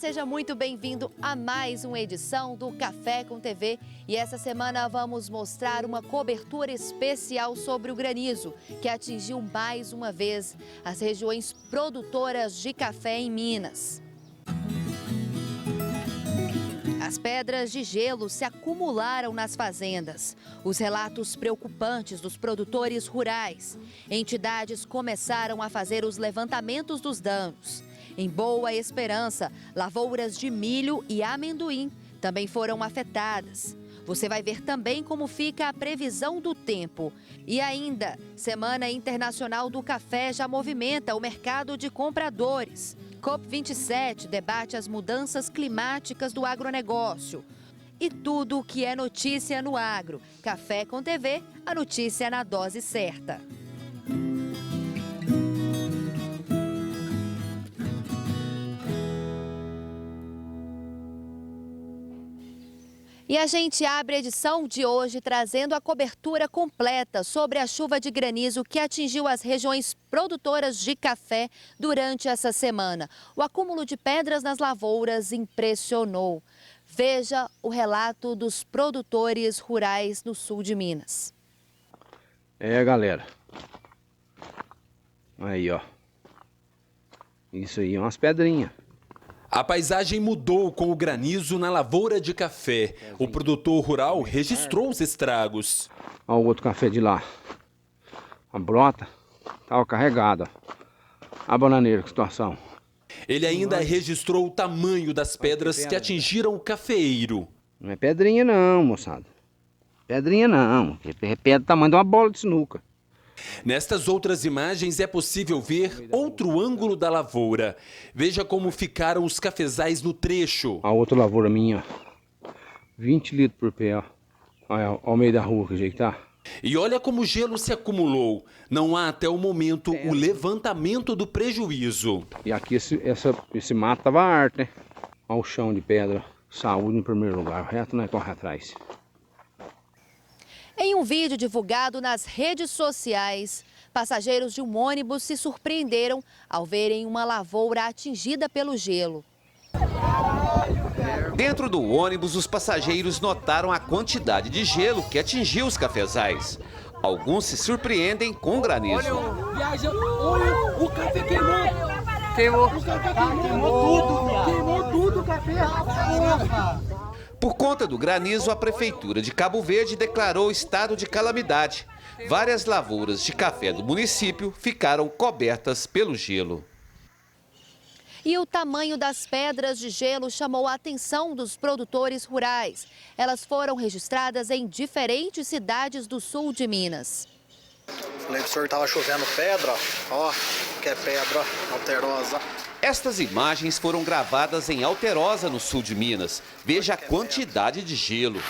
seja muito bem-vindo a mais uma edição do Café com TV. E essa semana vamos mostrar uma cobertura especial sobre o granizo, que atingiu mais uma vez as regiões produtoras de café em Minas. As pedras de gelo se acumularam nas fazendas. Os relatos preocupantes dos produtores rurais. Entidades começaram a fazer os levantamentos dos danos. Em Boa Esperança, lavouras de milho e amendoim também foram afetadas. Você vai ver também como fica a previsão do tempo. E ainda, Semana Internacional do Café já movimenta o mercado de compradores. COP27 debate as mudanças climáticas do agronegócio. E tudo o que é notícia no agro. Café com TV, a notícia na dose certa. E a gente abre a edição de hoje trazendo a cobertura completa sobre a chuva de granizo que atingiu as regiões produtoras de café durante essa semana. O acúmulo de pedras nas lavouras impressionou. Veja o relato dos produtores rurais no sul de Minas. Galera. Aí, ó. Isso aí é umas pedrinhas. A paisagem mudou com o granizo na lavoura de café. O produtor rural registrou os estragos. Olha o outro café de lá. A brota estava carregada. A bananeira, que situação. Ele ainda registrou o tamanho das pedras que atingiram o cafeeiro. Não é pedrinha não, moçada. Pedrinha não. É pedra do tamanho de uma bola de sinuca. Nestas outras imagens é possível ver outro ângulo da lavoura. Veja como ficaram os cafezais no trecho. A outra lavoura minha, ó. 20 litros por pé, ó. Olha ao meio da rua, que jeito tá. E olha como o gelo se acumulou. Não há até o momento o levantamento do prejuízo. E aqui esse mato tava arte, né? Olha o chão de pedra. Saúde em primeiro lugar. O resto não é correr atrás. Em um vídeo divulgado nas redes sociais, passageiros de um ônibus se surpreenderam ao verem uma lavoura atingida pelo gelo. Dentro do ônibus, os passageiros notaram a quantidade de gelo que atingiu os cafezais. Alguns se surpreendem com o granizo. Olha, o café queimou. O café queimou tudo o café. Por conta do granizo, a Prefeitura de Cabo Verde declarou estado de calamidade. Várias lavouras de café do município ficaram cobertas pelo gelo. E o tamanho das pedras de gelo chamou a atenção dos produtores rurais. Elas foram registradas em diferentes cidades do sul de Minas. Falei pro senhor, tava chovendo pedra, ó, que é pedra alterosa. Estas imagens foram gravadas em Alterosa, no sul de Minas. Veja a quantidade de gelo.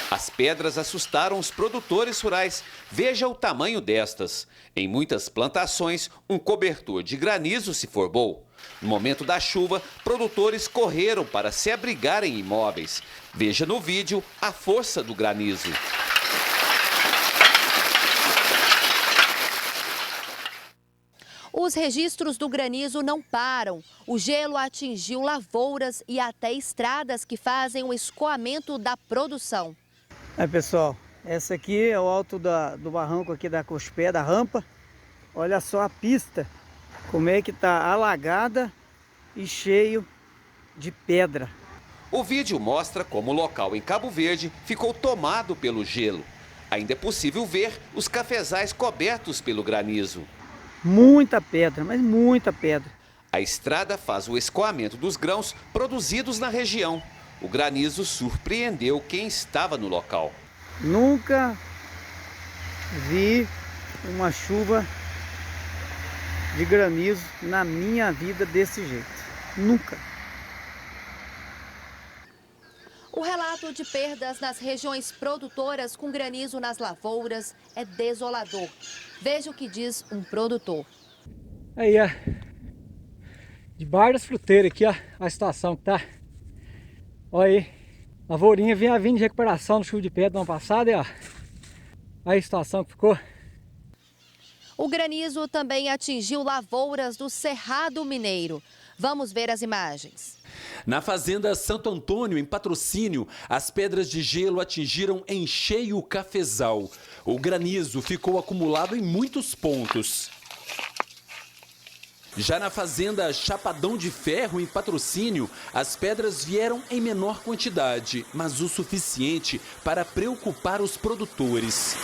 As pedras assustaram os produtores rurais. Veja o tamanho destas. Em muitas plantações, um cobertor de granizo se formou. No momento da chuva, produtores correram para se abrigar em imóveis. Veja no vídeo a força do granizo. Os registros do granizo não param. O gelo atingiu lavouras e até estradas que fazem o escoamento da produção. Aí, pessoal, essa aqui é o alto do barranco aqui da Cospé, da rampa. Olha só a pista, como é que tá alagada e cheio de pedra. O vídeo mostra como o local em Cabo Verde ficou tomado pelo gelo. Ainda é possível ver os cafezais cobertos pelo granizo. Muita pedra, mas muita pedra. A estrada faz o escoamento dos grãos produzidos na região. O granizo surpreendeu quem estava no local. Nunca vi uma chuva de granizo na minha vida desse jeito. Nunca. O relato de perdas nas regiões produtoras com granizo nas lavouras é desolador. Veja o que diz um produtor. Aí, ó, debaixo das fruteiras aqui, ó, a situação que tá. Olha aí, a lavourinha vinha vindo de recuperação do chuva de pedra do ano passado, ó. Aí a situação que ficou. O granizo também atingiu lavouras do Cerrado Mineiro. Vamos ver as imagens. Na fazenda Santo Antônio, em Patrocínio, as pedras de gelo atingiram em cheio o cafezal. O granizo ficou acumulado em muitos pontos. Já na fazenda Chapadão de Ferro, em Patrocínio, as pedras vieram em menor quantidade, mas o suficiente para preocupar os produtores.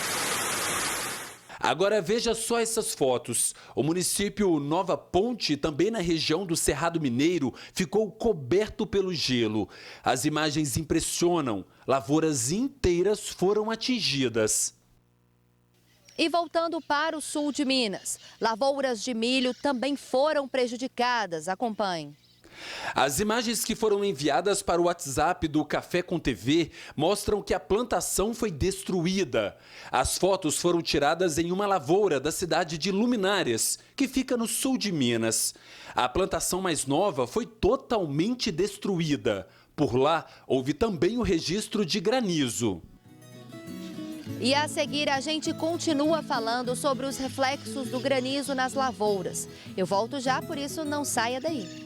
Agora veja só essas fotos. O município Nova Ponte, também na região do Cerrado Mineiro, ficou coberto pelo gelo. As imagens impressionam. Lavouras inteiras foram atingidas. E voltando para o sul de Minas, lavouras de milho também foram prejudicadas. Acompanhe. As imagens que foram enviadas para o WhatsApp do Café com TV mostram que a plantação foi destruída. As fotos foram tiradas em uma lavoura da cidade de Luminárias, que fica no sul de Minas. A plantação mais nova foi totalmente destruída. Por lá, houve também o registro de granizo. E a seguir, a gente continua falando sobre os reflexos do granizo nas lavouras. Eu volto já, por isso não saia daí.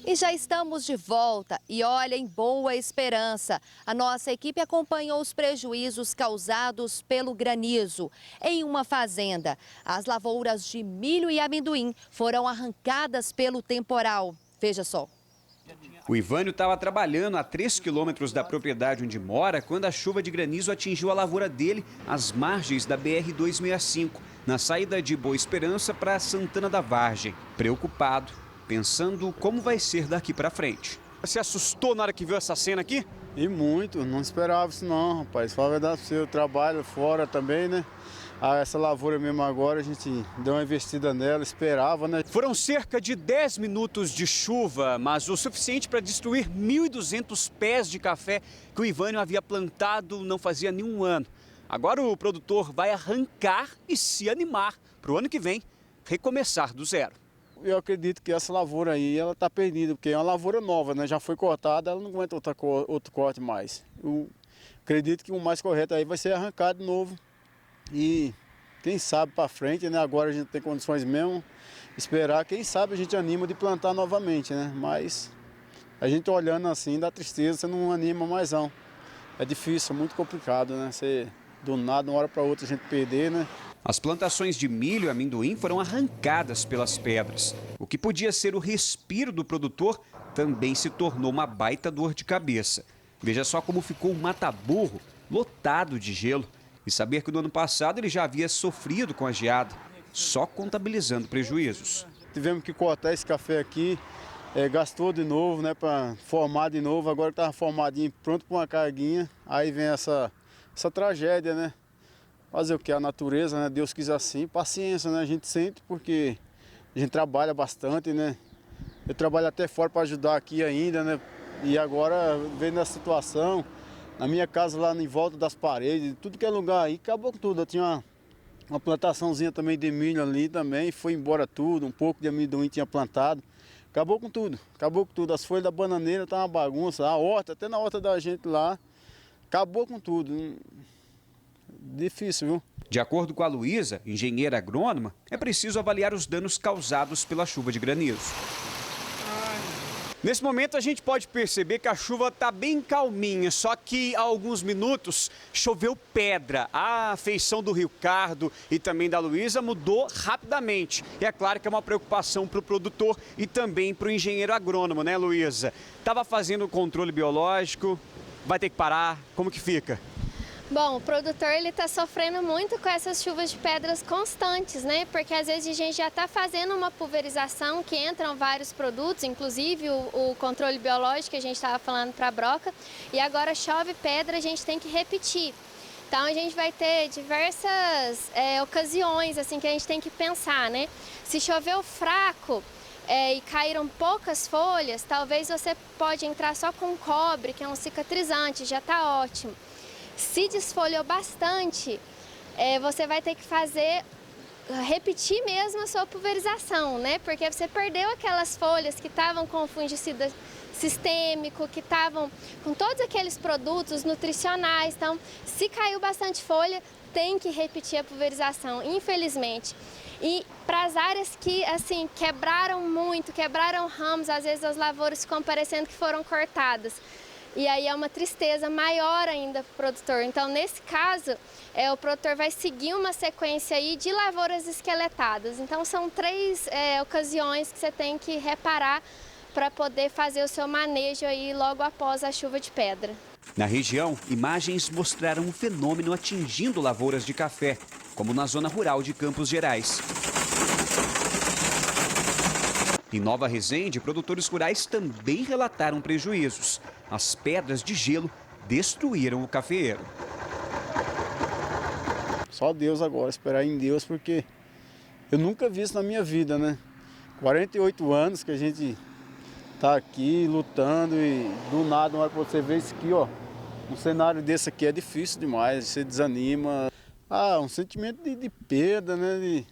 E já estamos de volta e olha, em Boa Esperança, a nossa equipe acompanhou os prejuízos causados pelo granizo. Em uma fazenda, as lavouras de milho e amendoim foram arrancadas pelo temporal. Veja só. O Ivânio estava trabalhando a 3 quilômetros da propriedade onde mora quando a chuva de granizo atingiu a lavoura dele às margens da BR-265, na saída de Boa Esperança para Santana da Vargem. Preocupado, pensando como vai ser daqui para frente. Você assustou na hora que viu essa cena aqui? E muito, não esperava isso não, rapaz. Fala a verdade, eu trabalho fora também, né? Essa lavoura mesmo agora, a gente deu uma investida nela, esperava, né? Foram cerca de 10 minutos de chuva, mas o suficiente para destruir 1.200 pés de café que o Ivânio havia plantado não fazia nenhum ano. Agora o produtor vai arrancar e se animar para o ano que vem recomeçar do zero. Eu acredito que essa lavoura aí, ela está perdida, porque é uma lavoura nova, né? Já foi cortada, ela não aguenta outro corte mais. Eu acredito que o mais correto aí vai ser arrancado de novo. E quem sabe para frente, né? Agora a gente tem condições mesmo, esperar, quem sabe a gente anima de plantar novamente, né? Mas a gente olhando assim, dá tristeza, você não anima mais não. É difícil, é muito complicado, né? Você, do nada, de uma hora para outra a gente perder, né? As plantações de milho e amendoim foram arrancadas pelas pedras. O que podia ser o respiro do produtor também se tornou uma baita dor de cabeça. Veja só como ficou um mata-burro lotado de gelo. E saber que no ano passado ele já havia sofrido com a geada, só contabilizando prejuízos. Tivemos que cortar esse café aqui, gastou de novo, né, para formar de novo. Agora estava formadinho, pronto para uma carguinha. Aí vem essa tragédia, né? Fazer o que? A natureza, né? Deus quis assim. Paciência, né? A gente sente porque a gente trabalha bastante, né? Eu trabalho até fora para ajudar aqui ainda, né? E agora, vendo a situação, na minha casa lá em volta das paredes, tudo que é lugar aí, acabou com tudo. Eu tinha uma plantaçãozinha também de milho ali também, foi embora tudo, um pouco de amendoim tinha plantado. Acabou com tudo, acabou com tudo. As folhas da bananeira tá uma bagunça, a horta, até na horta da gente lá, acabou com tudo. Difícil, viu? De acordo com a Luísa, engenheira agrônoma, é preciso avaliar os danos causados pela chuva de granizo. Nesse momento a gente pode perceber que a chuva está bem calminha, só que há alguns minutos choveu pedra. A feição do Ricardo e também da Luísa mudou rapidamente. E é claro que é uma preocupação para o produtor e também para o engenheiro agrônomo, né, Luísa? Estava fazendo o controle biológico, vai ter que parar, como que fica? Bom, o produtor ele está sofrendo muito com essas chuvas de pedras constantes, né? Porque às vezes a gente já está fazendo uma pulverização que entram vários produtos, inclusive o controle biológico que a gente estava falando para a broca, e agora chove pedra, a gente tem que repetir. Então a gente vai ter diversas ocasiões assim que a gente tem que pensar, né? Se choveu fraco e caíram poucas folhas, talvez você pode entrar só com cobre, que é um cicatrizante, já está ótimo. Se desfolhou bastante, você vai ter que repetir mesmo a sua pulverização, né? Porque você perdeu aquelas folhas que estavam com fungicida sistêmico, que estavam com todos aqueles produtos nutricionais. Então, se caiu bastante folha, tem que repetir a pulverização, infelizmente. E para as áreas que, assim, quebraram muito, quebraram ramos, às vezes as lavouras ficam parecendo que foram cortadas. E aí é uma tristeza maior ainda para o produtor. Então, nesse caso, o produtor vai seguir uma sequência aí de lavouras esqueletadas. Então, são 3 ocasiões que você tem que reparar para poder fazer o seu manejo aí logo após a chuva de pedra. Na região, imagens mostraram um fenômeno atingindo lavouras de café, como na zona rural de Campos Gerais. Em Nova Resende, produtores rurais também relataram prejuízos. As pedras de gelo destruíram o cafeeiro. Só Deus agora, esperar em Deus, porque eu nunca vi isso na minha vida, né? 48 anos que a gente tá aqui lutando e do nada, uma hora que você vê isso aqui, ó. Um cenário desse aqui é difícil demais, você desanima. Um sentimento de perda, né?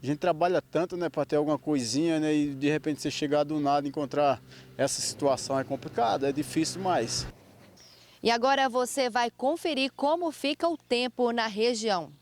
A gente trabalha tanto, né, para ter alguma coisinha, né, e de repente você chegar do nada e encontrar essa situação é complicado, é difícil demais. E agora você vai conferir como fica o tempo na região.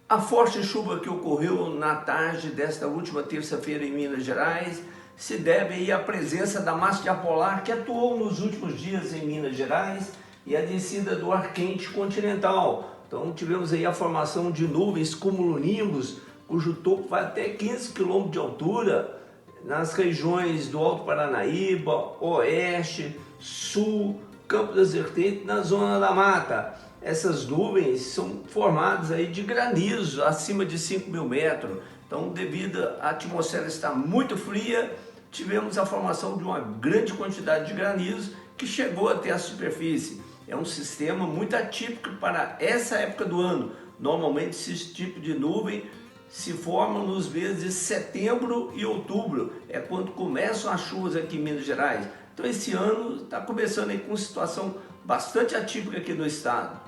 A forte chuva que ocorreu na tarde desta última terça-feira em Minas Gerais se deve aí à presença da massa de ar polar que atuou nos últimos dias em Minas Gerais e a descida do ar quente continental. Então tivemos aí a formação de nuvens cumulonimbus, cujo topo vai até 15 km de altura, nas regiões do Alto Paranaíba, Oeste, Sul, Campo das Vertentes, na Zona da Mata. Essas nuvens são formadas aí de granizo acima de 5.000 metros. Então, devido à atmosfera estar muito fria, tivemos a formação de uma grande quantidade de granizo que chegou até a superfície. É um sistema muito atípico para essa época do ano. Normalmente, esse tipo de nuvem se formam nos meses de setembro e outubro. É quando começam as chuvas aqui em Minas Gerais. Então, esse ano está começando aí com uma situação bastante atípica aqui no estado.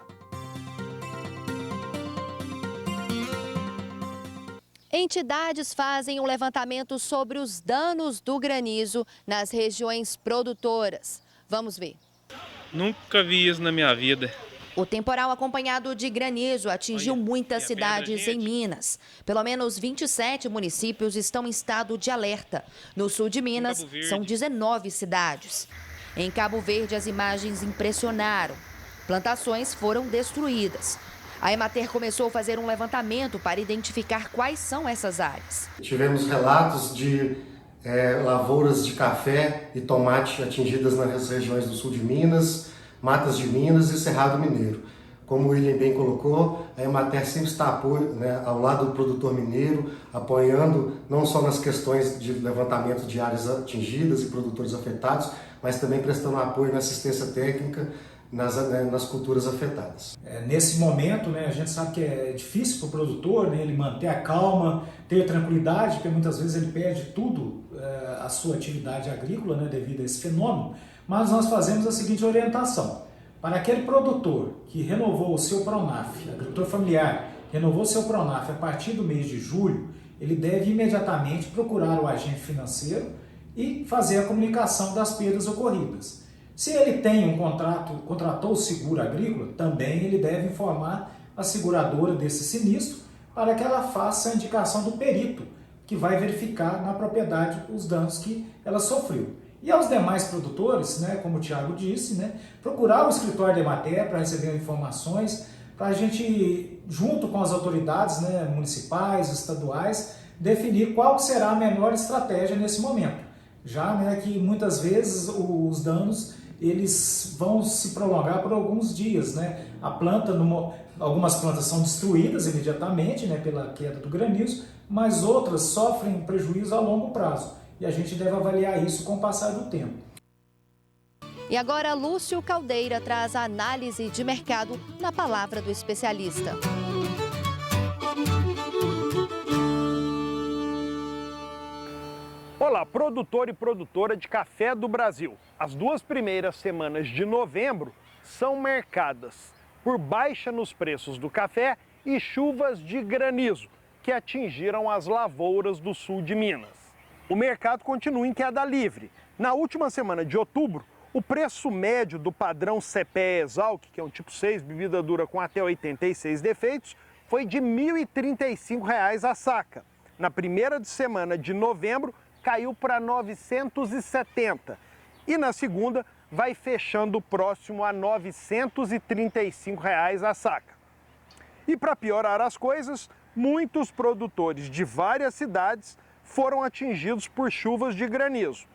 Entidades fazem um levantamento sobre os danos do granizo nas regiões produtoras. Vamos ver. Nunca vi isso na minha vida. O temporal acompanhado de granizo atingiu muitas cidades em Minas. Pelo menos 27 municípios estão em estado de alerta. No sul de Minas, são 19 cidades. Em Cabo Verde, as imagens impressionaram. Plantações foram destruídas. A Emater começou a fazer um levantamento para identificar quais são essas áreas. Tivemos relatos de lavouras de café e tomate atingidas nas regiões do sul de Minas, Matas de Minas e Cerrado Mineiro. Como o William bem colocou, a Emater sempre está ao lado do produtor mineiro, apoiando não só nas questões de levantamento de áreas atingidas e produtores afetados, mas também prestando apoio na assistência técnica nas culturas afetadas. Nesse momento, a gente sabe que é difícil para o produtor, ele manter a calma, ter tranquilidade, porque muitas vezes ele perde tudo, a sua atividade agrícola, devido a esse fenômeno, mas nós fazemos a seguinte orientação. Para aquele produtor que renovou o seu PRONAF, agricultor familiar, renovou o seu PRONAF a partir do mês de julho, ele deve imediatamente procurar o agente financeiro e fazer a comunicação das perdas ocorridas. Se ele tem um contratou o seguro agrícola, também ele deve informar a seguradora desse sinistro para que ela faça a indicação do perito, que vai verificar na propriedade os danos que ela sofreu. E aos demais produtores, como o Thiago disse, procurar o escritório da Emater para receber informações, para a gente, junto com as autoridades municipais, estaduais, definir qual será a melhor estratégia nesse momento. Já que muitas vezes os danos eles vão se prolongar por alguns dias. A planta, algumas plantas são destruídas imediatamente pela queda do granizo, mas outras sofrem prejuízo a longo prazo. E a gente deve avaliar isso com o passar do tempo. E agora, Lúcio Caldeira traz a análise de mercado na palavra do especialista. Olá, produtor e produtora de café do Brasil. As 2 primeiras semanas de novembro são marcadas por baixa nos preços do café e chuvas de granizo, que atingiram as lavouras do sul de Minas. O mercado continua em queda livre. Na última semana de outubro, o preço médio do padrão CPE Exalc, que é um tipo 6, bebida dura com até 86 defeitos, foi de R$ 1.035 a saca. Na primeira semana de novembro, caiu para R$ 970. E na segunda, vai fechando próximo a R$ 935 a saca. E para piorar as coisas, muitos produtores de várias cidades foram atingidos por chuvas de granizo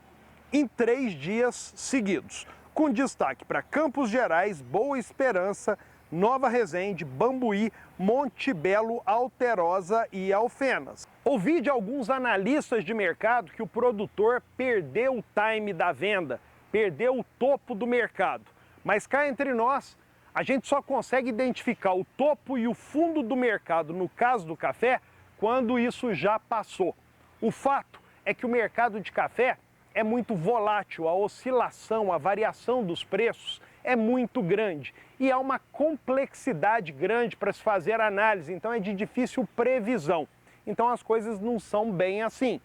em 3 dias seguidos, com destaque para Campos Gerais, Boa Esperança, Nova Resende, Bambuí, Monte Belo, Alterosa e Alfenas. Ouvi de alguns analistas de mercado que o produtor perdeu o time da venda, perdeu o topo do mercado. Mas cá entre nós, a gente só consegue identificar o topo e o fundo do mercado, no caso do café, quando isso já passou. O fato é que o mercado de café é muito volátil, a oscilação, a variação dos preços é muito grande e há uma complexidade grande para se fazer análise, então é de difícil previsão. Então as coisas não são bem assim.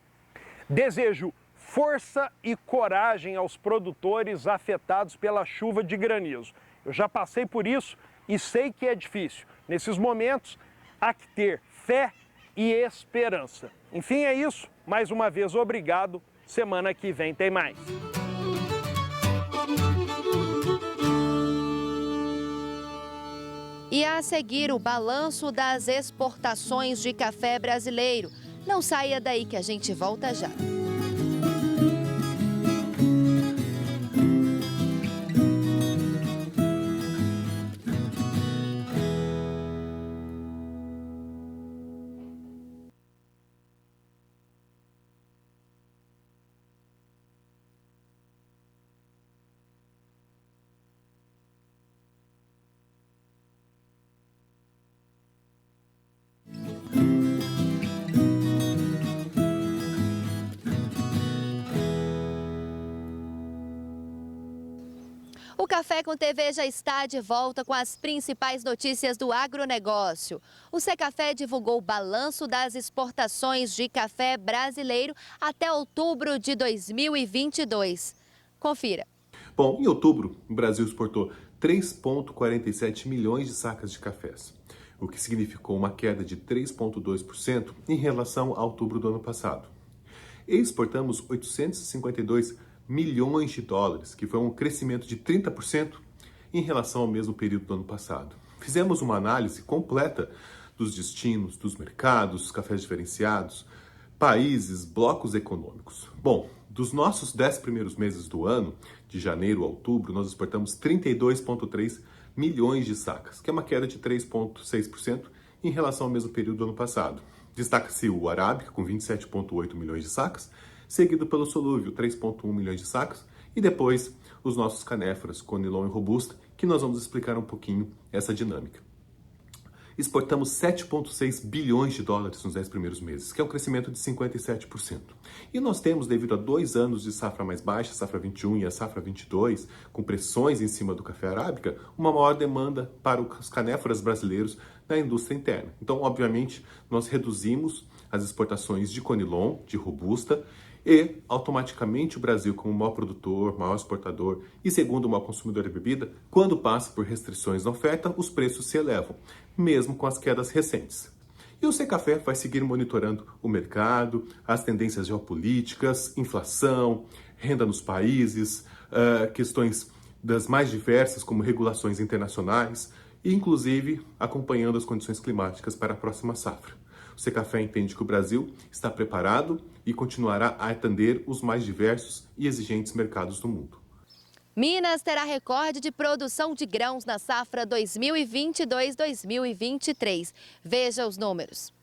Desejo força e coragem aos produtores afetados pela chuva de granizo. Eu já passei por isso e sei que é difícil. Nesses momentos, há que ter fé e esperança. Enfim, é isso. Mais uma vez, obrigado. Semana que vem tem mais. E a seguir, o balanço das exportações de café brasileiro. Não saia daí que a gente volta já. Café com TV já está de volta com as principais notícias do agronegócio. O Secafé divulgou o balanço das exportações de café brasileiro até outubro de 2022. Confira. Bom, em outubro, o Brasil exportou 3,47 milhões de sacas de cafés, o que significou uma queda de 3,2% em relação a outubro do ano passado. Exportamos 852 milhões de dólares, que foi um crescimento de 30% em relação ao mesmo período do ano passado. Fizemos uma análise completa dos destinos, dos mercados, cafés diferenciados, países, blocos econômicos. Bom, dos nossos 10 primeiros meses do ano, de janeiro a outubro, nós exportamos 32,3 milhões de sacas, que é uma queda de 3,6% em relação ao mesmo período do ano passado. Destaca-se o Arábica, com 27,8 milhões de sacas, seguido pelo Solúvel, 3,1 milhões de sacas, e depois os nossos canéforas, Conilon e Robusta, que nós vamos explicar um pouquinho essa dinâmica. Exportamos 7,6 bilhões de dólares nos 10 primeiros meses, que é um crescimento de 57%. E nós temos, devido a 2 anos de safra mais baixa, a safra 21 e a safra 22, com pressões em cima do café arábica, uma maior demanda para os canéforas brasileiros na indústria interna. Então, obviamente, nós reduzimos as exportações de Conilon, de Robusta, e automaticamente o Brasil, como maior produtor, maior exportador e segundo maior consumidor de bebida, quando passa por restrições na oferta, os preços se elevam, mesmo com as quedas recentes. E o Secafé vai seguir monitorando o mercado, as tendências geopolíticas, inflação, renda nos países, questões das mais diversas, como regulações internacionais, e inclusive acompanhando as condições climáticas para a próxima safra. O Secafé entende que o Brasil está preparado e continuará a atender os mais diversos e exigentes mercados do mundo. Minas terá recorde de produção de grãos na safra 2022-2023. Veja os números.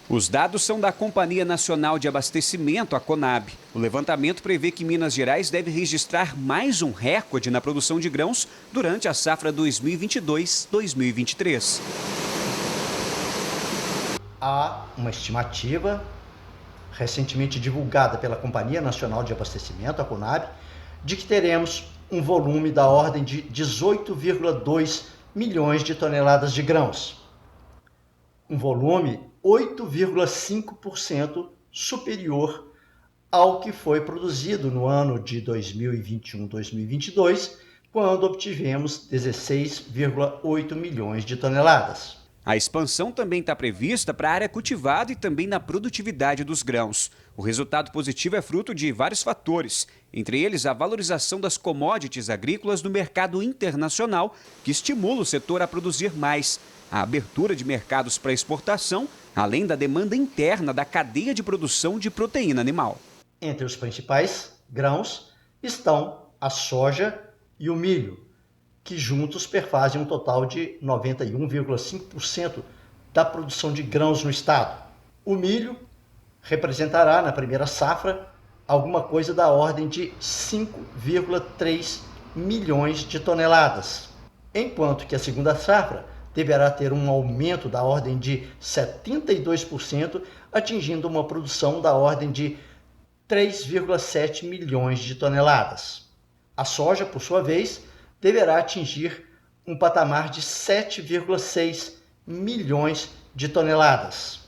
Os dados são da Companhia Nacional de Abastecimento, a Conab. O levantamento prevê que Minas Gerais deve registrar mais um recorde na produção de grãos durante a safra 2022-2023. Há uma estimativa recentemente divulgada pela Companhia Nacional de Abastecimento, a Conab, de que teremos um volume da ordem de 18,2 milhões de toneladas de grãos. Um volume 8,5% superior ao que foi produzido no ano de 2021-2022, quando obtivemos 16,8 milhões de toneladas. A expansão também está prevista para a área cultivada e também na produtividade dos grãos. O resultado positivo é fruto de vários fatores, entre eles a valorização das commodities agrícolas no mercado internacional, que estimula o setor a produzir mais, a abertura de mercados para exportação, além da demanda interna da cadeia de produção de proteína animal. Entre os principais grãos estão a soja e o milho, que juntos perfazem um total de 91,5% da produção de grãos no estado. O milho representará na primeira safra alguma coisa da ordem de 5,3 milhões de toneladas, enquanto que a segunda safra deverá ter um aumento da ordem de 72%, atingindo uma produção da ordem de 3,7 milhões de toneladas. A soja, por sua vez, deverá atingir um patamar de 7,6 milhões de toneladas.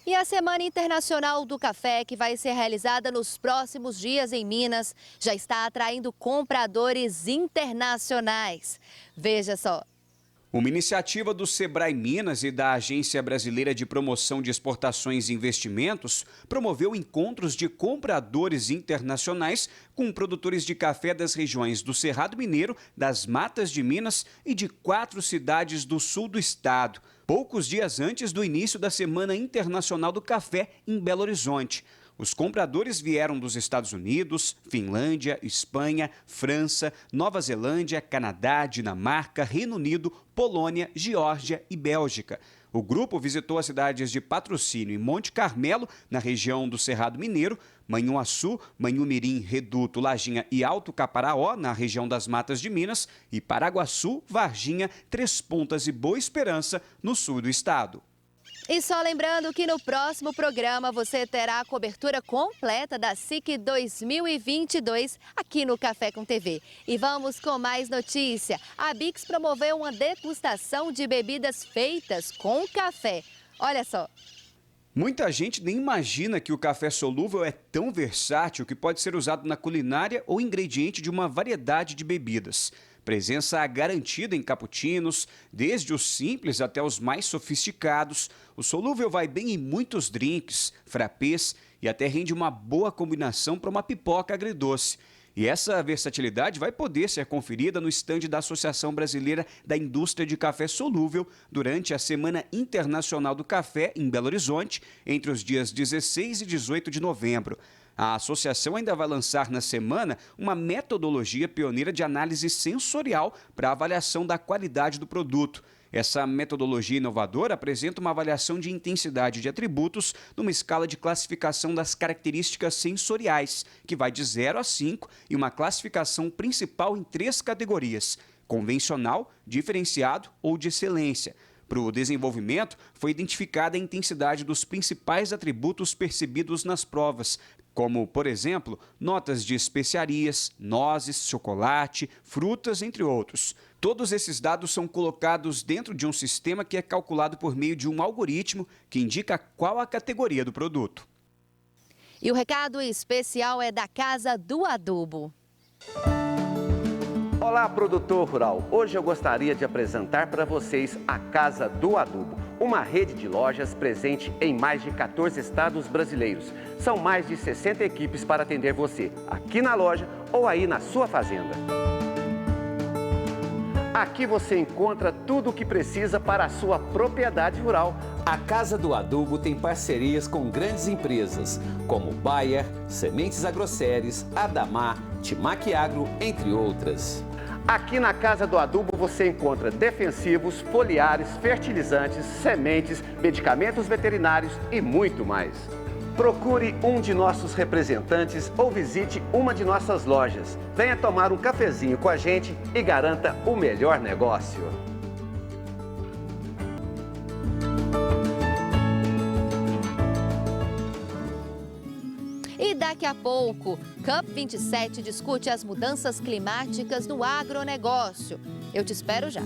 E a Semana Internacional do Café, que vai ser realizada nos próximos dias em Minas, já está atraindo compradores internacionais. Veja só. Uma iniciativa do Sebrae Minas e da Agência Brasileira de Promoção de Exportações e Investimentos promoveu encontros de compradores internacionais com produtores de café das regiões do Cerrado Mineiro, das Matas de Minas e de 4 cidades do sul do estado, poucos dias antes do início da Semana Internacional do Café em Belo Horizonte. Os compradores vieram dos Estados Unidos, Finlândia, Espanha, França, Nova Zelândia, Canadá, Dinamarca, Reino Unido, Polônia, Geórgia e Bélgica. O grupo visitou as cidades de Patrocínio e Monte Carmelo, na região do Cerrado Mineiro, Manhuaçu, Manhumirim, Reduto, Lajinha e Alto Caparaó, na região das Matas de Minas, e Paraguaçu, Varginha, Três Pontas e Boa Esperança, no sul do estado. E só lembrando que no próximo programa você terá a cobertura completa da SIC 2022 aqui no Café com TV. E vamos com mais notícia. A Bix promoveu uma degustação de bebidas feitas com café. Olha só. Muita gente nem imagina que o café solúvel é tão versátil que pode ser usado na culinária ou ingrediente de uma variedade de bebidas. Presença garantida em cappuccinos, desde os simples até os mais sofisticados. O solúvel vai bem em muitos drinks, frappés e até rende uma boa combinação para uma pipoca agridoce. E essa versatilidade vai poder ser conferida no estande da Associação Brasileira da Indústria de Café Solúvel durante a Semana Internacional do Café em Belo Horizonte, entre os dias 16 e 18 de novembro. A associação ainda vai lançar na semana uma metodologia pioneira de análise sensorial para a avaliação da qualidade do produto. Essa metodologia inovadora apresenta uma avaliação de intensidade de atributos numa escala de classificação das características sensoriais, que vai de 0 a 5, e uma classificação principal em 3 categorias: convencional, diferenciado ou de excelência. Para o desenvolvimento, foi identificada a intensidade dos principais atributos percebidos nas provas, como, por exemplo, notas de especiarias, nozes, chocolate, frutas, entre outros. Todos esses dados são colocados dentro de um sistema que é calculado por meio de um algoritmo que indica qual a categoria do produto. E o recado especial é da Casa do Adubo. Olá, produtor rural! Hoje eu gostaria de apresentar para vocês a Casa do Adubo, uma rede de lojas presente em mais de 14 estados brasileiros. São mais de 60 equipes para atender você, aqui na loja ou aí na sua fazenda. Aqui você encontra tudo o que precisa para a sua propriedade rural. A Casa do Adubo tem parcerias com grandes empresas, como Bayer, Sementes Agroceres, Adamar, Timac Agro, entre outras. Aqui na Casa do Adubo você encontra defensivos, foliares, fertilizantes, sementes, medicamentos veterinários e muito mais. Procure um de nossos representantes ou visite uma de nossas lojas. Venha tomar um cafezinho com a gente e garanta o melhor negócio. E daqui a pouco, COP27 discute as mudanças climáticas no agronegócio. Eu te espero já.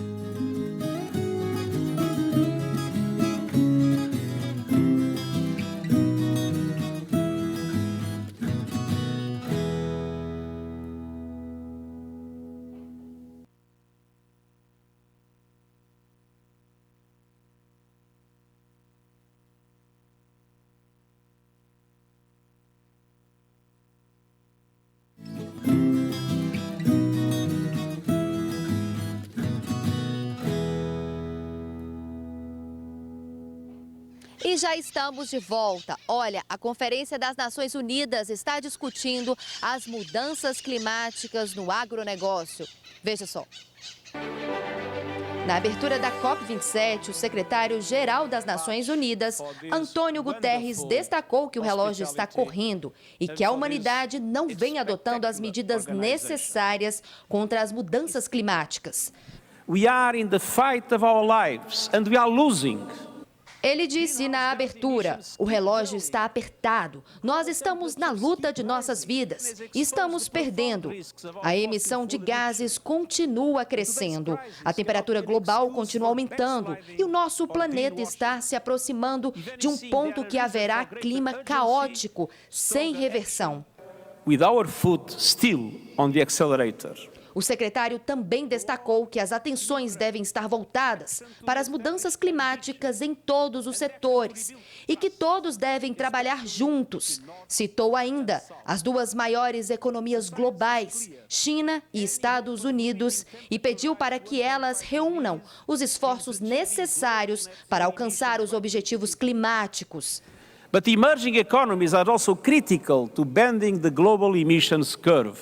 E já estamos de volta. Olha, a Conferência das Nações Unidas está discutindo as mudanças climáticas no agronegócio. Veja só. Na abertura da COP27, o secretário-geral das Nações Unidas, Antônio Guterres, destacou que o relógio está correndo e que a humanidade não vem adotando as medidas necessárias contra as mudanças climáticas. We are in the fight of our lives and we are losing. Ele disse na abertura: o relógio está apertado, nós estamos na luta de nossas vidas e estamos perdendo. A emissão de gases continua crescendo, a temperatura global continua aumentando e o nosso planeta está se aproximando de um ponto que haverá clima caótico, sem reversão. With our foot still on the accelerator. O secretário também destacou que as atenções devem estar voltadas para as mudanças climáticas em todos os setores e que todos devem trabalhar juntos. Citou ainda as duas maiores economias globais, China e Estados Unidos, e pediu para que elas reúnam os esforços necessários para alcançar os objetivos climáticos. But emerging economies are also critical to bending the global emissions curve.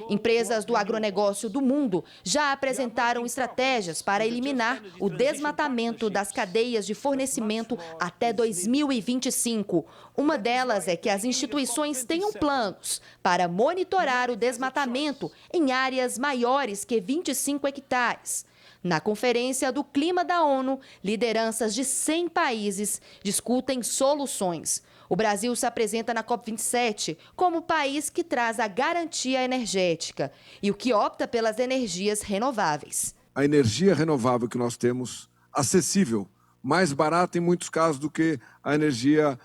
Empresas do agronegócio do mundo já apresentaram estratégias para eliminar o desmatamento das cadeias de fornecimento até 2025. Uma delas é que as instituições tenham planos para monitorar o desmatamento em áreas maiores que 25 hectares. Na Conferência do Clima da ONU, lideranças de 100 países discutem soluções. O Brasil se apresenta na COP27 como o país que traz a garantia energética e o que opta pelas energias renováveis. A energia renovável que nós temos, acessível, mais barata em muitos casos do que a energia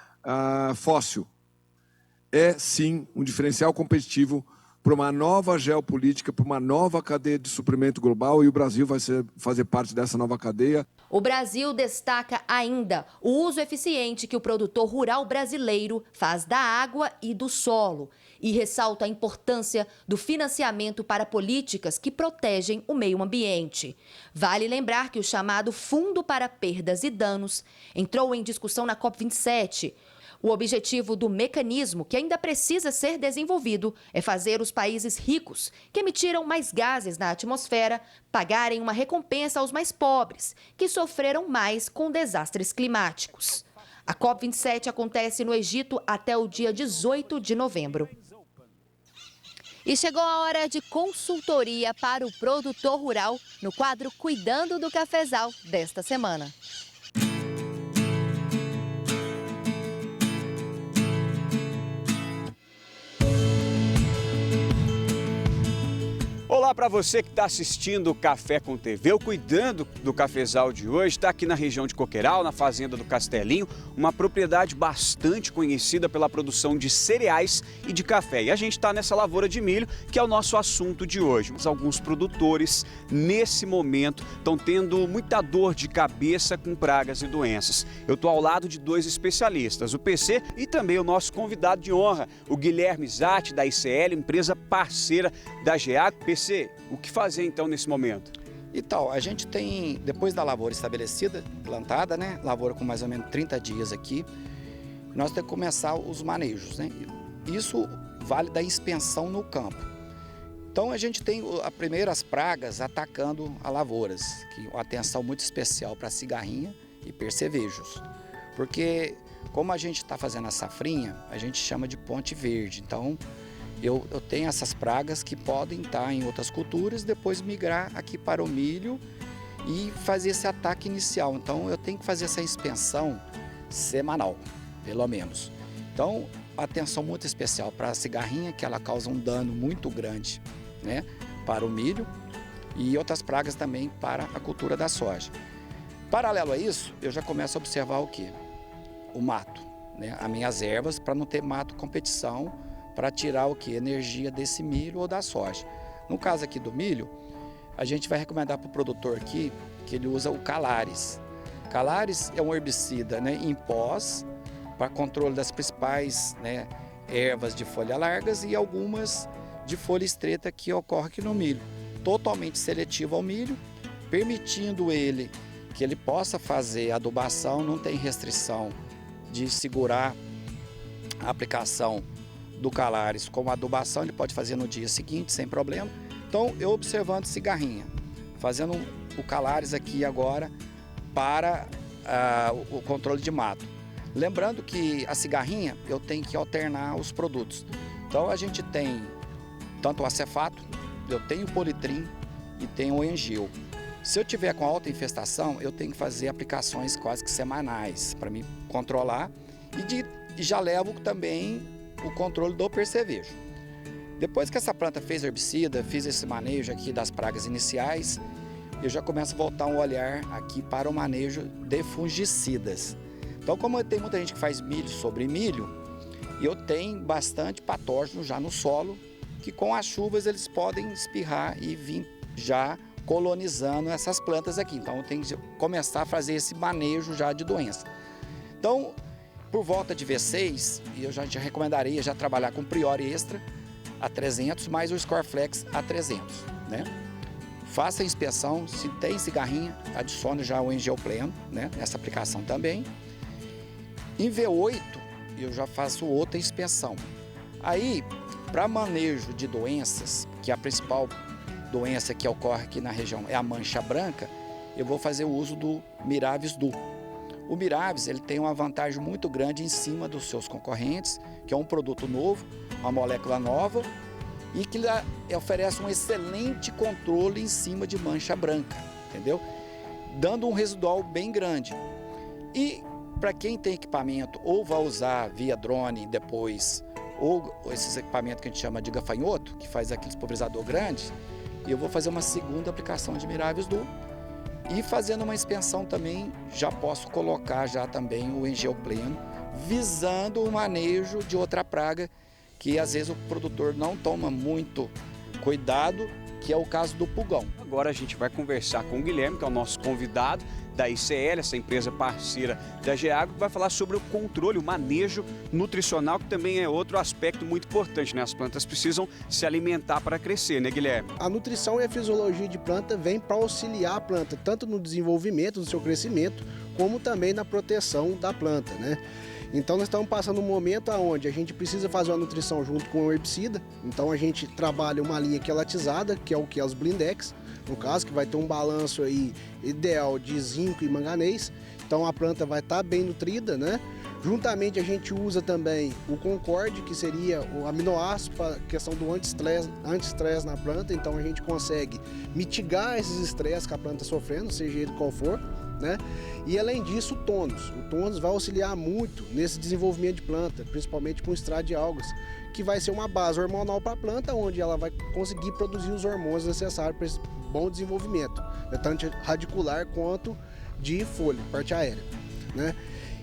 fóssil, é sim um diferencial competitivo para uma nova geopolítica, para uma nova cadeia de suprimento global, e o Brasil vai fazer parte dessa nova cadeia. O Brasil destaca ainda o uso eficiente que o produtor rural brasileiro faz da água e do solo e ressalta a importância do financiamento para políticas que protegem o meio ambiente. Vale lembrar que o chamado Fundo para Perdas e Danos entrou em discussão na COP27. O objetivo do mecanismo, que ainda precisa ser desenvolvido, é fazer os países ricos, que emitiram mais gases na atmosfera, pagarem uma recompensa aos mais pobres, que sofreram mais com desastres climáticos. A COP27 acontece no Egito até o dia 18 de novembro. E chegou a hora de consultoria para o produtor rural no quadro Cuidando do Cafezal desta semana. Olá para você que está assistindo o Café com TV. O Cuidando do Cafezal de hoje está aqui na região de Coqueiral, na fazenda do Castelinho, uma propriedade bastante conhecida pela produção de cereais e de café. E a gente está nessa lavoura de milho, que é o nosso assunto de hoje. Mas alguns produtores, nesse momento, estão tendo muita dor de cabeça com pragas e doenças. Eu estou ao lado de dois especialistas, o PC e também o nosso convidado de honra, o Guilherme Zatti, da ICL, empresa parceira da GEAGRO. PC, o que fazer então nesse momento? Então, a gente tem, depois da lavoura estabelecida, plantada, né? Lavoura com mais ou menos 30 dias aqui, nós temos que começar os manejos, né? Isso vale da inspeção no campo. Então, a gente tem as primeiras pragas atacando as lavouras, que uma atenção muito especial para cigarrinha e percevejos. Porque, como a gente está fazendo a safrinha, a gente chama de ponte verde. Então, eu tenho essas pragas que podem estar em outras culturas, depois migrar aqui para o milho e fazer esse ataque inicial. Então, eu tenho que fazer essa inspeção semanal, pelo menos. Então, atenção muito especial para a cigarrinha, que ela causa um dano muito grande, né, para o milho, e outras pragas também para a cultura da soja. Paralelo a isso, eu já começo a observar o quê? O mato, né, as minhas ervas, para não ter mato competição, para tirar o que? Energia desse milho ou da soja. No caso aqui do milho, a gente vai recomendar para o produtor aqui que ele usa o Calares. Calares é um herbicida, né, em pós, para controle das principais, né, ervas de folhas largas e algumas de folha estreita que ocorre aqui no milho. Totalmente seletivo ao milho, permitindo ele que ele possa fazer adubação, não tem restrição de segurar a aplicação do Calares como adubação, ele pode fazer no dia seguinte sem problema. Então, eu observando cigarrinha, fazendo o Calares aqui agora para o controle de mato. Lembrando que a cigarrinha eu tenho que alternar os produtos. Então, a gente tem tanto o acefato, eu tenho o politrim e tenho o engil. Se eu tiver com alta infestação, eu tenho que fazer aplicações quase que semanais para me controlar e já levo também o controle do percevejo. Depois que essa planta fez herbicida, fiz esse manejo aqui das pragas iniciais, eu já começo a voltar um olhar aqui para o manejo de fungicidas. Então, como tem muita gente que faz milho sobre milho, eu tenho bastante patógeno já no solo, que com as chuvas eles podem espirrar e vir já colonizando essas plantas aqui. Então, eu tenho que começar a fazer esse manejo já de doença. Então, por volta de V6, eu já recomendaria já trabalhar com Priori Extra a 300, mais o Scoreflex a 300, né? Faça a inspeção, se tem cigarrinha, adicione já o Engel Pleno, né? Nessa aplicação também. Em V8, eu já faço outra inspeção. Aí, para manejo de doenças, que a principal doença que ocorre aqui na região é a mancha branca, eu vou fazer o uso do Miravis Duo. O Miravis, ele tem uma vantagem muito grande em cima dos seus concorrentes, que é um produto novo, uma molécula nova, e que oferece um excelente controle em cima de mancha branca. entendeu? Dando um residual bem grande. E para quem tem equipamento ou vai usar via drone depois, ou esses equipamentos que a gente chama de gafanhoto, que faz aqueles pulverizador grande, eu vou fazer uma segunda aplicação de Miravis Duo. E fazendo uma expansão também, já posso colocar já também o Engeopleno, visando o manejo de outra praga, que às vezes o produtor não toma muito cuidado, que é o caso do pulgão. Agora a gente vai conversar com o Guilherme, que é o nosso convidado da ICL, essa empresa parceira da Geagro, que vai falar sobre o controle, o manejo nutricional, que também é outro aspecto muito importante, né? As plantas precisam se alimentar para crescer, né, Guilherme? A nutrição e a fisiologia de planta vem para auxiliar a planta, tanto no desenvolvimento do seu crescimento, como também na proteção da planta, né? Então nós estamos passando um momento onde a gente precisa fazer uma nutrição junto com o herbicida. Então a gente trabalha uma linha quelatizada, que é o que é os Blindex, no caso, que vai ter um balanço aí ideal de zinco e manganês. Então a planta vai estar bem nutrida, né? Juntamente a gente usa também o Concorde, que seria o aminoácido para a questão do anti-estresse na planta. Então a gente consegue mitigar esses estresses que a planta está sofrendo, seja ele qual for, né? E além disso, o tônus. O tônus vai auxiliar muito nesse desenvolvimento de planta, principalmente com o extrato de algas, que vai ser uma base hormonal para a planta, onde ela vai conseguir produzir os hormônios necessários para esse bom desenvolvimento, né? Tanto radicular quanto de folha, parte aérea, né?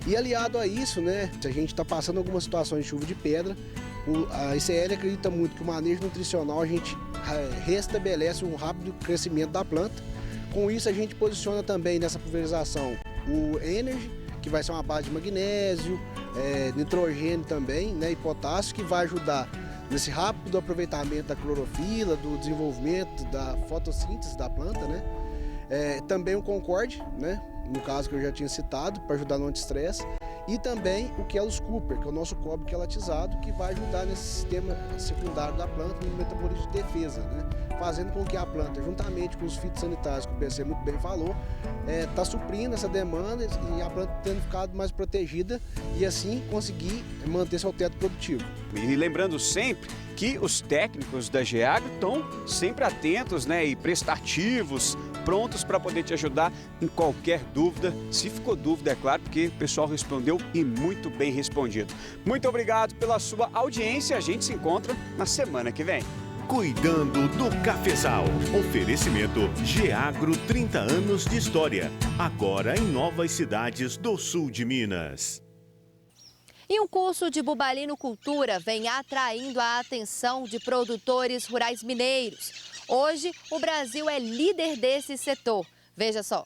E aliado a isso, né, se a gente está passando algumas situações de chuva de pedra, a ICL acredita muito que o manejo nutricional a gente restabelece um rápido crescimento da planta. Com isso a gente posiciona também nessa pulverização o Energy, que vai ser uma base de magnésio, nitrogênio também, né, e potássio, que vai ajudar nesse rápido aproveitamento da clorofila, do desenvolvimento da fotossíntese da planta, né? Também o Concorde, né, no caso que eu já tinha citado, para ajudar no anti-estresse, e também o Kelos Cooper, que é o nosso cobre quelatizado, que vai ajudar nesse sistema secundário da planta no metabolismo de defesa, né? Fazendo com que a planta, juntamente com os fitossanitários, que o PC muito bem falou, está suprindo essa demanda e a planta tendo ficado mais protegida e assim conseguir manter seu teto produtivo. E lembrando sempre que os técnicos da Geagro estão sempre atentos, né, e prestativos, prontos para poder te ajudar em qualquer dúvida. Se ficou dúvida, é claro, porque o pessoal respondeu e muito bem respondido. Muito obrigado pela sua audiência. A gente se encontra na semana que vem. Cuidando do Cafezal. Oferecimento Geagro, 30 anos de história. Agora em novas cidades do sul de Minas. E um curso de bubalinocultura vem atraindo a atenção de produtores rurais mineiros. Hoje, o Brasil é líder desse setor. Veja só.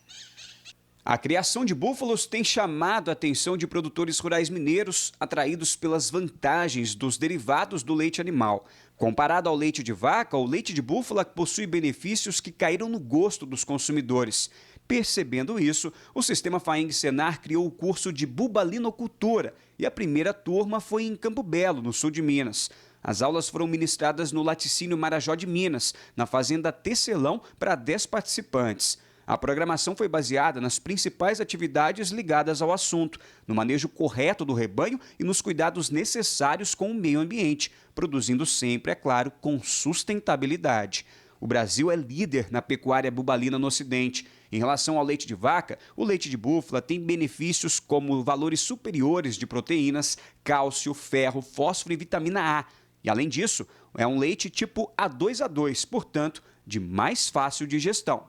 A criação de búfalos tem chamado a atenção de produtores rurais mineiros, atraídos pelas vantagens dos derivados do leite animal. Comparado ao leite de vaca, o leite de búfala possui benefícios que caíram no gosto dos consumidores. Percebendo isso, o Sistema FAENG Senar criou o curso de bubalinocultura e a primeira turma foi em Campo Belo, no sul de Minas. As aulas foram ministradas no Laticínio Marajó de Minas, na fazenda Tecelão, para 10 participantes. A programação foi baseada nas principais atividades ligadas ao assunto, no manejo correto do rebanho e nos cuidados necessários com o meio ambiente, produzindo sempre, é claro, com sustentabilidade. O Brasil é líder na pecuária bubalina no Ocidente. Em relação ao leite de vaca, o leite de búfala tem benefícios como valores superiores de proteínas, cálcio, ferro, fósforo e vitamina A. E, além disso, é um leite tipo A2A2, portanto, de mais fácil digestão.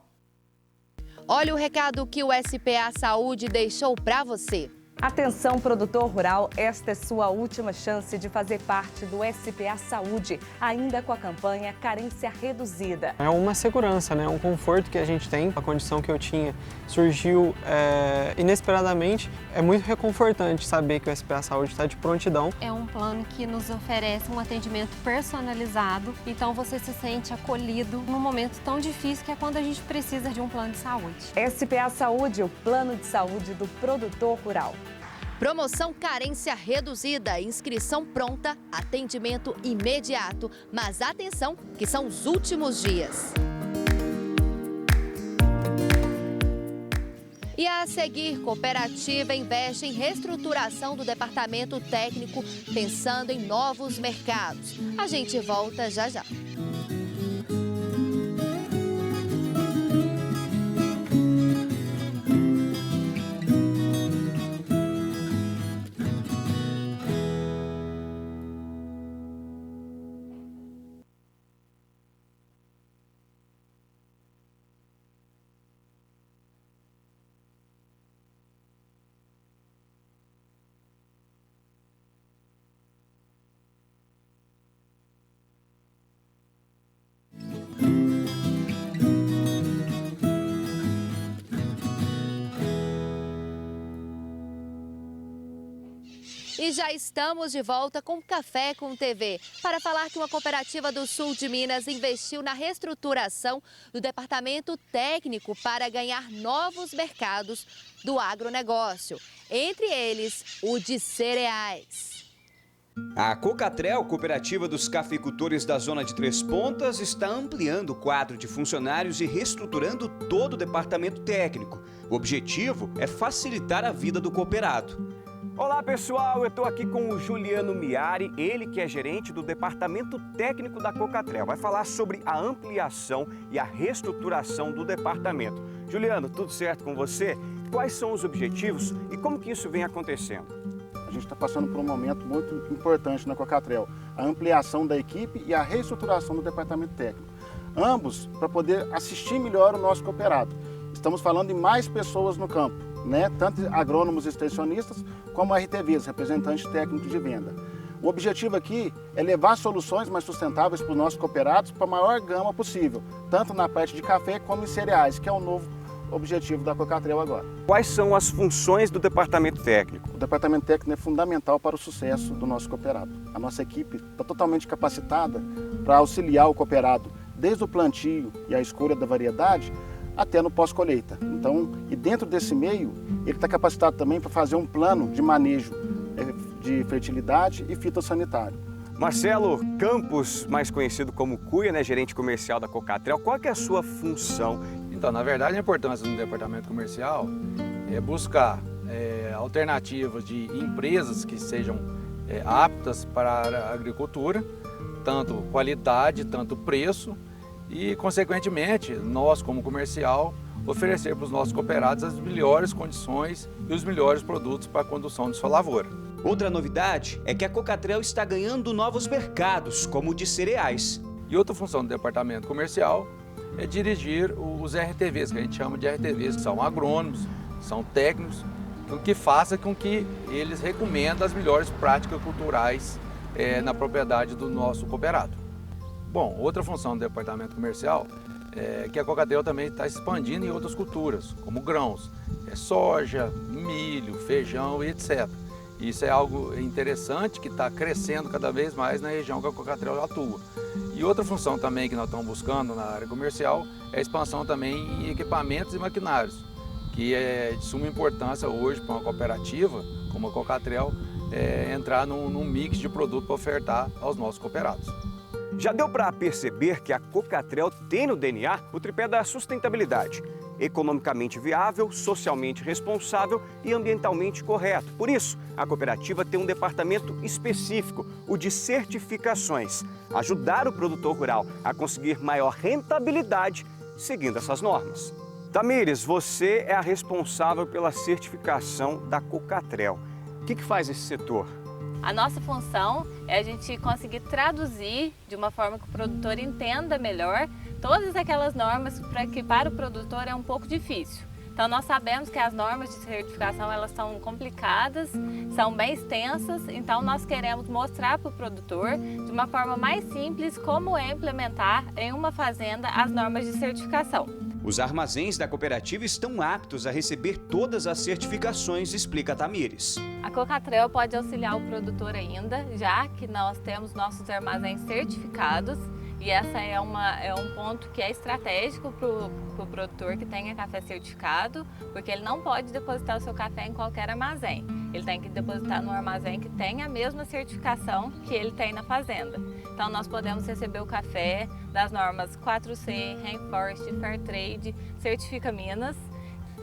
Olha o recado que o SPA Saúde deixou para você. Atenção, produtor rural, esta é sua última chance de fazer parte do SPA Saúde, ainda com a campanha Carência Reduzida. É uma segurança, né? Um conforto que a gente tem. A condição que eu tinha surgiu inesperadamente. É muito reconfortante saber que o SPA Saúde está de prontidão. É um plano que nos oferece um atendimento personalizado, então você se sente acolhido num momento tão difícil que é quando a gente precisa de um plano de saúde. SPA Saúde, o plano de saúde do produtor rural. Promoção Carência Reduzida, inscrição pronta, atendimento imediato. Mas atenção, que são os últimos dias. E a seguir, cooperativa investe em reestruturação do departamento técnico, pensando em novos mercados. A gente volta já já. E já estamos de volta com Café com TV para falar que uma cooperativa do sul de Minas investiu na reestruturação do departamento técnico para ganhar novos mercados do agronegócio, entre eles o de cereais. A Cocatrel, cooperativa dos cafeicultores da zona de Três Pontas, está ampliando o quadro de funcionários e reestruturando todo o departamento técnico. O objetivo é facilitar a vida do cooperado. Olá pessoal, eu estou aqui com o Juliano Miari, ele que é gerente do departamento técnico da Cocatrel. Vai falar sobre a ampliação e a reestruturação do departamento. Juliano, tudo certo com você? Quais são os objetivos e como que isso vem acontecendo? A gente está passando por um momento muito importante na Cocatrel, a ampliação da equipe e a reestruturação do departamento técnico. Ambos para poder assistir melhor o nosso cooperado. Estamos falando de mais pessoas no campo, né? Tanto agrônomos e extensionistas como RTVs, representantes técnicos de venda. O objetivo aqui é levar soluções mais sustentáveis para os nossos cooperados para a maior gama possível, tanto na parte de café como em cereais, que é o novo objetivo da Cocatrel agora. Quais são as funções do departamento técnico? O departamento técnico é fundamental para o sucesso do nosso cooperado. A nossa equipe está totalmente capacitada para auxiliar o cooperado, desde o plantio e a escolha da variedade, até no pós-colheita. Então, e dentro desse meio, ele está capacitado também para fazer um plano de manejo de fertilidade e fitossanitário. Marcelo Campos, mais conhecido como Cuia, né, gerente comercial da Cocatrel, qual que é a sua função? Então, na verdade, a importância do departamento comercial é buscar alternativas de empresas que sejam aptas para a agricultura, tanto qualidade, tanto preço e, consequentemente, nós, como comercial, oferecer para os nossos cooperados as melhores condições e os melhores produtos para a condução de sua lavoura. Outra novidade é que a Cocatrel está ganhando novos mercados, como o de cereais. E outra função do departamento comercial é dirigir os RTVs, que a gente chama de RTVs, que são agrônomos, são técnicos, o que faça com que eles recomendem as melhores práticas culturais na propriedade do nosso cooperado. Bom, outra função do departamento comercial é que a Cocatrel também está expandindo em outras culturas, como grãos, soja, milho, feijão e etc. Isso é algo interessante que está crescendo cada vez mais na região que a Cocatrel atua. E outra função também que nós estamos buscando na área comercial é a expansão também em equipamentos e maquinários, que é de suma importância hoje para uma cooperativa como a Cocatrel entrar num mix de produto para ofertar aos nossos cooperados. Já deu para perceber que a Cocatrel tem no DNA o tripé da sustentabilidade. Economicamente viável, socialmente responsável e ambientalmente correto. Por isso, a cooperativa tem um departamento específico, o de certificações. Ajudar o produtor rural a conseguir maior rentabilidade seguindo essas normas. Tamires, você é a responsável pela certificação da Cocatrel. O que faz esse setor? A nossa função é a gente conseguir traduzir de uma forma que o produtor entenda melhor todas aquelas normas que para o produtor é um pouco difícil. Então nós sabemos que as normas de certificação elas são complicadas, são bem extensas, então nós queremos mostrar para o produtor de uma forma mais simples como é implementar em uma fazenda as normas de certificação. Os armazéns da cooperativa estão aptos a receber todas as certificações, explica Tamires. A Cocatrel pode auxiliar o produtor ainda, já que nós temos nossos armazéns certificados. E essa é um ponto que é estratégico para o produtor que tenha café certificado, porque ele não pode depositar o seu café em qualquer armazém. Ele tem que depositar no armazém que tem a mesma certificação que ele tem na fazenda. Então nós podemos receber o café das normas 4C, Rainforest, Fairtrade, Certifica Minas.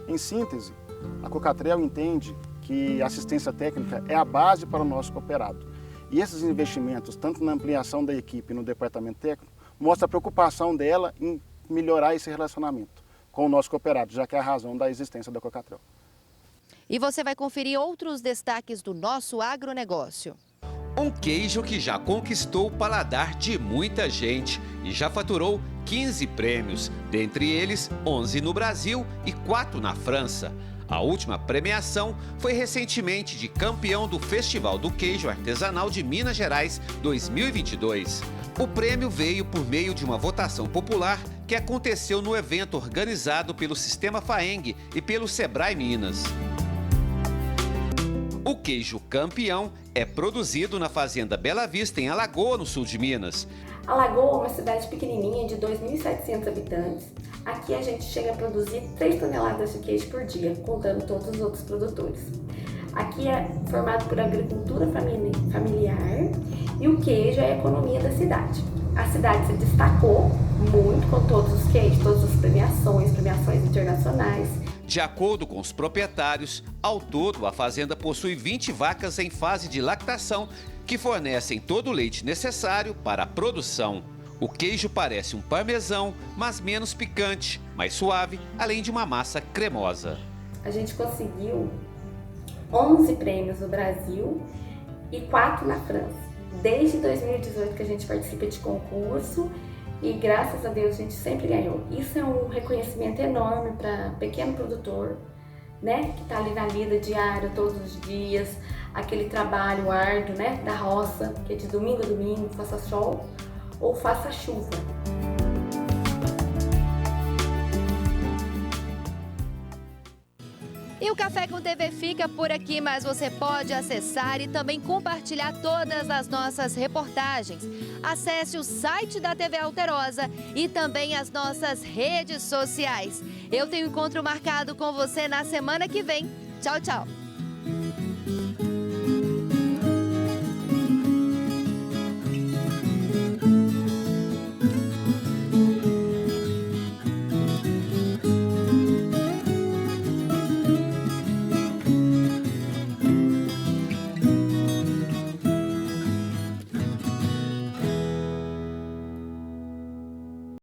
Em síntese, a Cocatrel entende que a assistência técnica é a base para o nosso cooperado. E esses investimentos, tanto na ampliação da equipe e no departamento técnico, mostra a preocupação dela em melhorar esse relacionamento com o nosso cooperado, já que é a razão da existência da Cocatrel. E você vai conferir outros destaques do nosso agronegócio. Um queijo que já conquistou o paladar de muita gente e já faturou 15 prêmios, dentre eles 11 no Brasil e 4 na França. A última premiação foi recentemente de campeão do Festival do Queijo Artesanal de Minas Gerais 2022. O prêmio veio por meio de uma votação popular que aconteceu no evento organizado pelo Sistema FAENG e pelo Sebrae Minas. O queijo campeão é produzido na fazenda Bela Vista, em Alagoas, no sul de Minas. Alagoas é uma cidade pequenininha de 2.700 habitantes. Aqui a gente chega a produzir 3 toneladas de queijo por dia, contando todos os outros produtores. Aqui é formado por agricultura familiar e o queijo é a economia da cidade. A cidade se destacou muito com todos os queijos, todas as premiações internacionais. De acordo com os proprietários, ao todo a fazenda possui 20 vacas em fase de lactação que fornecem todo o leite necessário para a produção. O queijo parece um parmesão, mas menos picante, mais suave, além de uma massa cremosa. A gente conseguiu 11 prêmios no Brasil e 4 na França. Desde 2018 que a gente participa de concurso e graças a Deus a gente sempre ganhou. Isso é um reconhecimento enorme para pequeno produtor, né, que está ali na lida diária todos os dias, aquele trabalho árduo, né, da roça, que é de domingo a domingo, faça sol ou faça chuva. E o Café com TV fica por aqui, mas você pode acessar e também compartilhar todas as nossas reportagens. Acesse o site da TV Alterosa e também as nossas redes sociais. Eu tenho encontro marcado com você na semana que vem. Tchau, tchau!